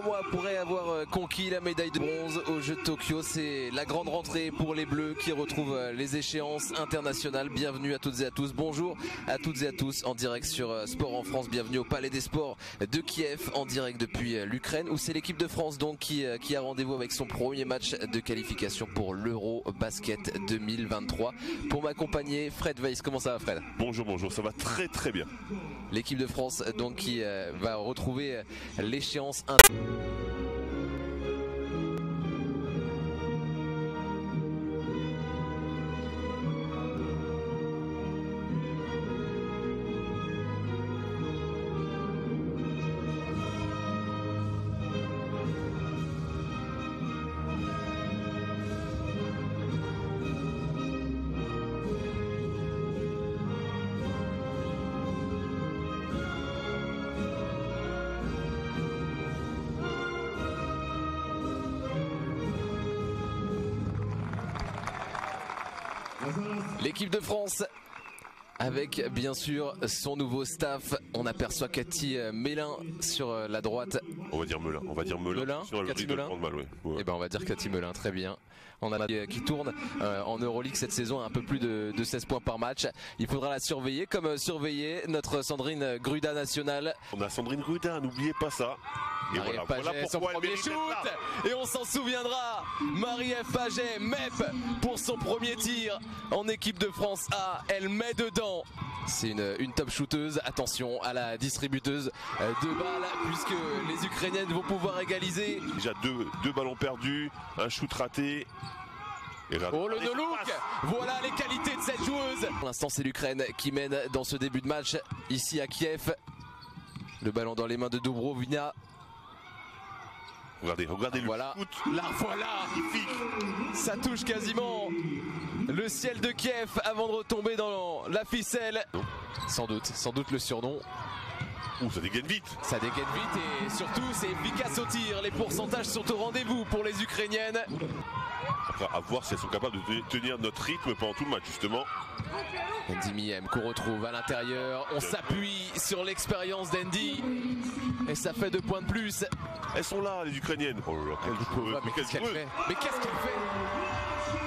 Moi, pourrait avoir conquis la médaille de bronze aux Jeux de Tokyo. C'est la grande rentrée pour les Bleus qui retrouvent les échéances internationales. Bienvenue à toutes et à tous. Bonjour à toutes et à tous en direct sur Sport en France. Bienvenue au Palais des Sports de Kiev en direct depuis l'Ukraine où c'est l'équipe de France donc qui a rendez-vous avec son premier match de qualification pour l'Euro Basket 2023. Pour m'accompagner, Fred Weiss. Comment ça va, Fred? Bonjour, ça va très très bien. L'équipe de France donc qui va retrouver l'échéance l'équipe de France avec bien sûr son nouveau staff. On aperçoit Cathy Melin sur la droite. On va dire Melin. Cathy Melin. Ouais. Et ben on va dire Cathy Melin, très bien. On a qui tourne en Euroleague cette saison à un peu plus de 16 points par match. Il faudra la surveiller comme surveiller notre Sandrine Gruda nationale. On a Sandrine Gruda, n'oubliez pas ça. Et Marie-Ève Paget, son premier shoot, et on s'en souviendra. Marie-Ève Paget, MEP pour son premier tir en équipe de France A. Elle met dedans. C'est une top shooteuse. Attention à la distributeuse de balles puisque les Ukrainiennes vont pouvoir égaliser. Déjà deux ballons perdus, un shoot raté. Oh le no-look. Voilà les qualités de cette joueuse. Pour l'instant c'est l'Ukraine qui mène dans ce début de match ici à Kiev. Le ballon dans les mains de Dubrovina. Regardez le voilà. shoot. Là voilà. Magnifique. Ça touche quasiment le ciel de Kiev avant de retomber dans la ficelle. Sans doute le surnom. Ça dégaine vite. Ça dégaine vite et surtout c'est efficace au tir. Les pourcentages sont au rendez-vous pour les Ukrainiennes. Après, à voir si elles sont capables de tenir notre rythme pendant tout le match justement. Andy Miem qu'on retrouve à l'intérieur. On s'appuie sur l'expérience d'Andy. Et ça fait 2 points de plus. Elles sont là les Ukrainiennes. Oh là là, mais qu'est-ce qu'elle fait? Mais qu'est-ce qu'elle fait?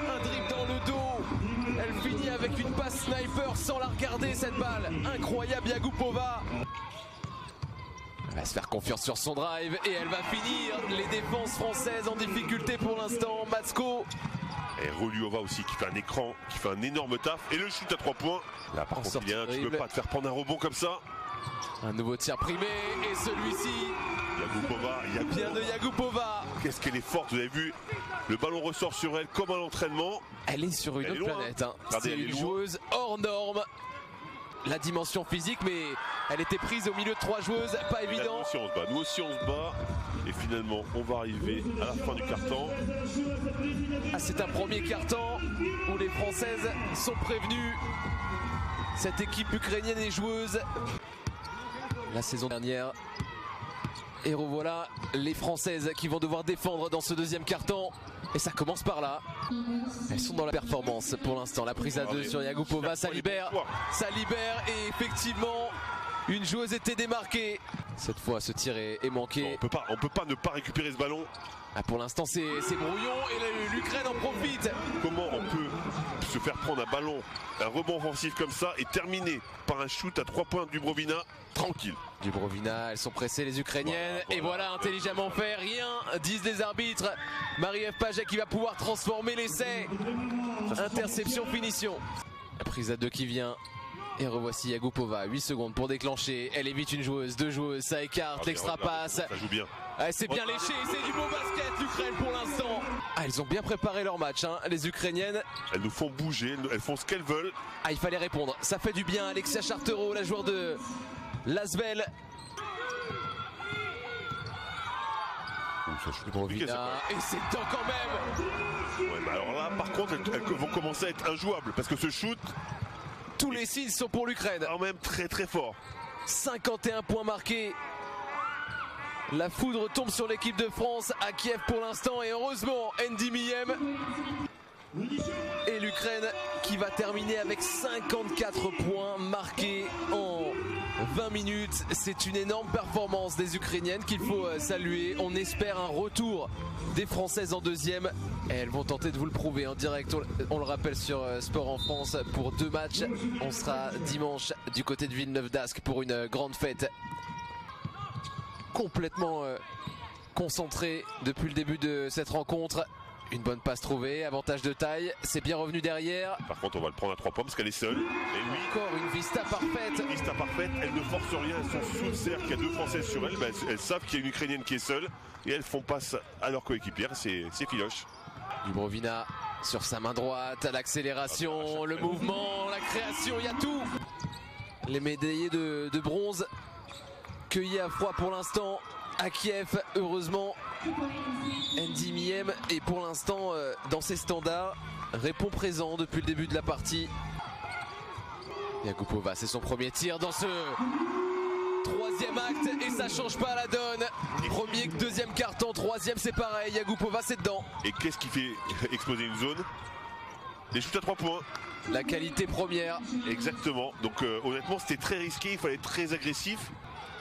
Un dribble dans le dos. Elle finit avec une passe sniper sans la regarder cette balle. Incroyable Yagupova. Elle va se faire confiance sur son drive et elle va finir. Les défenses françaises en difficulté pour l'instant. Matsko. Et Roliova aussi qui fait un écran, qui fait un énorme taf. Et le shoot à 3 points. Là par contre bien, tu peux pas te faire prendre un rebond comme ça. Un nouveau tir primé et celui-ci. Yagupova. Bien de Yagupova. Qu'est-ce qu'elle est forte, vous avez vu. Le ballon ressort sur elle comme à l'entraînement. Elle est sur une autre planète. Hein. C'est une joueuse hors norme. La dimension physique, mais elle était prise au milieu de 3 joueuses, pas évident. Nous aussi on se bat. Et finalement, on va arriver à la fin du quart-temps. C'est un premier quart-temps où les Françaises sont prévenues. Cette équipe ukrainienne est joueuse. La saison dernière. Et revoilà les Françaises qui vont devoir défendre dans ce deuxième quart-temps. Et ça commence par là. Elles sont dans la performance pour l'instant. La prise à 2 sur Yagupova, ça libère. Et effectivement, une joueuse était démarquée. Cette fois, ce tir est manqué. Non, on peut pas ne pas récupérer ce ballon. Pour l'instant, c'est brouillon et l'Ukraine en profite. Comment on peut se faire prendre un ballon, un rebond offensif comme ça et terminer par un shoot à 3 points de Dubrovina tranquille. Dubrovina, elles sont pressées les Ukrainiennes. Et voilà, intelligemment fait, rien, disent les arbitres. Marie-Ève Paget qui va pouvoir transformer l'essai. Interception, finition. La prise à 2 qui vient. Et revoici Yagupova, 8 secondes pour déclencher. Elle évite une joueuse, 2 joueuses, ça écarte, l'extra passe. Ça joue bien. C'est bien léché, c'est du beau basket l'Ukraine pour l'instant. Elles ont bien préparé leur match, hein, les Ukrainiennes. Elles nous font bouger, elles font ce qu'elles veulent. Il fallait répondre, ça fait du bien. Alexia Chartereau, la joueur de l'Asvel. Et c'est temps quand même. Ouais, alors là, par contre, elles vont commencer à être injouables parce que ce shoot. Tous les signes sont pour l'Ukraine. Quand même très très fort. 51 points marqués. La foudre tombe sur l'équipe de France à Kiev pour l'instant. Et heureusement, Andy Miem Et l'Ukraine qui va terminer avec 54 points marqués en 20 minutes, c'est une énorme performance des Ukrainiennes qu'il faut saluer. On espère un retour des Françaises en deuxième. Et elles vont tenter de vous le prouver en direct, on le rappelle sur Sport en France, pour 2 matchs. On sera dimanche du côté de Villeneuve d'Ascq pour une grande fête. Complètement concentré depuis le début de cette rencontre. Une bonne passe trouvée, avantage de taille, c'est bien revenu derrière. Par contre on va le prendre à 3 points parce qu'elle est seule. Et oui, encore une vista parfaite. Une vista parfaite, elle ne force rien, elles sont sous le cercle, il y a 2 Françaises sur elle, elles savent qu'il y a une Ukrainienne qui est seule et elles font passe à leur coéquipière, c'est filoche. Dubrovina sur sa main droite, l'accélération, le mouvement, la création, il y a tout. Les médaillés de bronze cueillis à froid pour l'instant à Kiev, heureusement. Andy Miem est pour l'instant dans ses standards, répond présent depuis le début de la partie. Yagupova, c'est son premier tir dans ce 3e acte et ça change pas la donne. Premier, 2e carton, 3e c'est pareil, Yagupova c'est dedans. Et qu'est-ce qui fait exploser une zone? Les shoots à 3 points. La qualité première. Exactement, donc honnêtement c'était très risqué, il fallait être très agressif.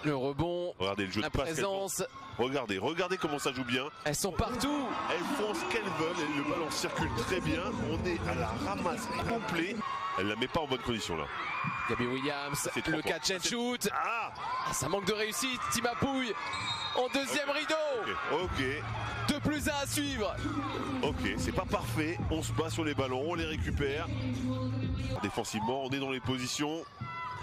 Le rebond, regardez le jeu de passe, présence. Regardez comment ça joue bien. Elles sont partout. Elles font ce qu'elles veulent, le ballon circule très bien. On est à la ramasse complet. Elle la met pas en bonne condition là. Gabby Williams, le catch and shoot. Ça manque de réussite. Tima Pouille en 2e rideau. Ok. 2+1 à suivre. Ok, c'est pas parfait. On se bat sur les ballons, on les récupère. Défensivement, on est dans les positions.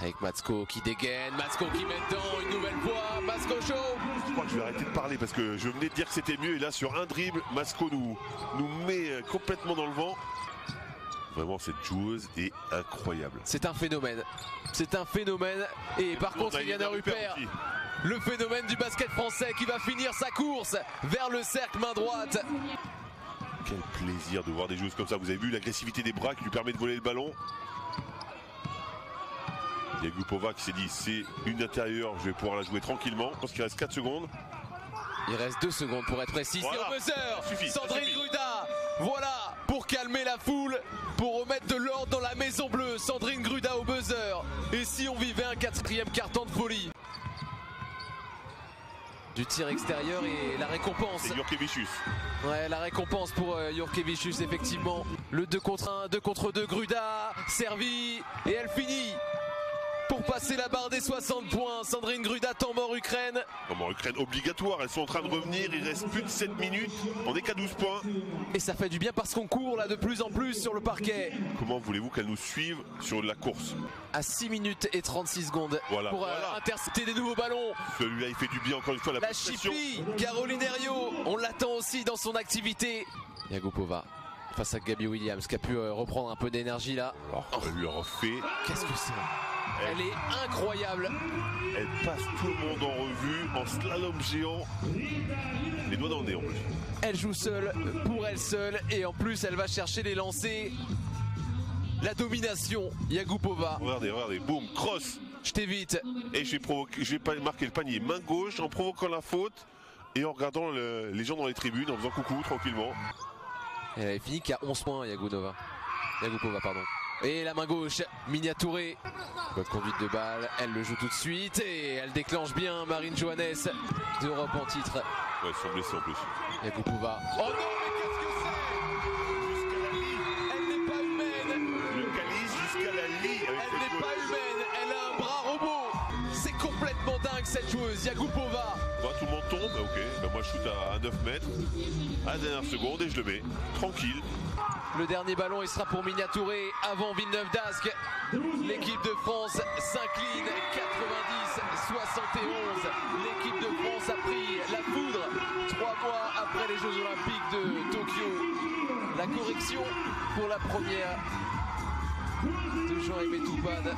Avec Matsko qui dégaine, Matsko qui met dedans une nouvelle fois, Matsko chaud. Je crois que je vais arrêter de parler parce que je venais de dire que c'était mieux et là sur un dribble, Matsko nous met complètement dans le vent. Vraiment cette joueuse est incroyable. C'est un phénomène, et par contre Eliana Ruppert, le phénomène du basket français qui va finir sa course vers le cercle main droite. Quel plaisir de voir des joueuses comme ça, vous avez vu l'agressivité des bras qui lui permet de voler le ballon. Yagupova qui s'est dit c'est une intérieure, je vais pouvoir la jouer tranquillement. Je pense qu'il reste 4 secondes. Il reste 2 secondes pour être précis. Voilà. C'est au buzzer. Sandrine Gruda, voilà, pour calmer la foule, pour remettre de l'ordre dans la maison bleue. Sandrine Gruda au buzzer. Et si on vivait un 4e carton de folie? Du tir extérieur et la récompense. C'est Jurkevičius. Ouais, la récompense pour Jurkevičius, effectivement. Le 2 contre 1, 2 contre 2, Gruda, servi, et elle finit. Pour passer la barre des 60 points, Sandrine Gruda, temps mort Ukraine. Temps mort Ukraine obligatoire, elles sont en train de revenir, il reste plus de 7 minutes, on est qu'à 12 points. Et ça fait du bien parce qu'on court là de plus en plus sur le parquet. Comment voulez-vous qu'elles nous suivent sur la course? À 6 minutes et 36 secondes pour intercepter des nouveaux ballons. Celui-là il fait du bien encore une fois, la Chippie, Caroline Herriot, on l'attend aussi dans son activité. Yagupova face à Gabby Williams qui a pu reprendre un peu d'énergie là. Elle lui a refait. Qu'est-ce que c'est? Elle est incroyable. Elle passe tout le monde en revue en slalom géant. Les doigts dans le nez en plus. Elle joue seule, pour elle seule, et en plus elle va chercher les lancers. La domination, Yagupova. Regardez, boum, cross. Je t'évite. Et je vais marquer le panier main gauche en provoquant la faute et en regardant les gens dans les tribunes, en faisant coucou tranquillement. Elle avait fini qu'à 11 points, Yagupova, pardon. Et la main gauche, miniaturée. Bonne conduite de balle, elle le joue tout de suite et elle déclenche bien Marine Johannes d'Europe en titre. Ouais, ils sont blessés en plus. Yagupova. Oh non, mais qu'est-ce que c'est? Elle n'est pas humaine. Le calice jusqu'à la lie. Elle n'est pas humaine, elle a un bras robot. C'est complètement dingue cette joueuse, Yagupova. Tout le monde tombe, ok. Moi je shoot à 9 mètres, à la dernière seconde et je le mets. Tranquille. Le dernier ballon, il sera pour Miniaturé avant Villeneuve d'Ascq. L'équipe de France s'incline 90-71. L'équipe de France a pris la foudre 3 mois après les Jeux Olympiques de Tokyo. La correction pour la première de Jean-Aimé Toupane.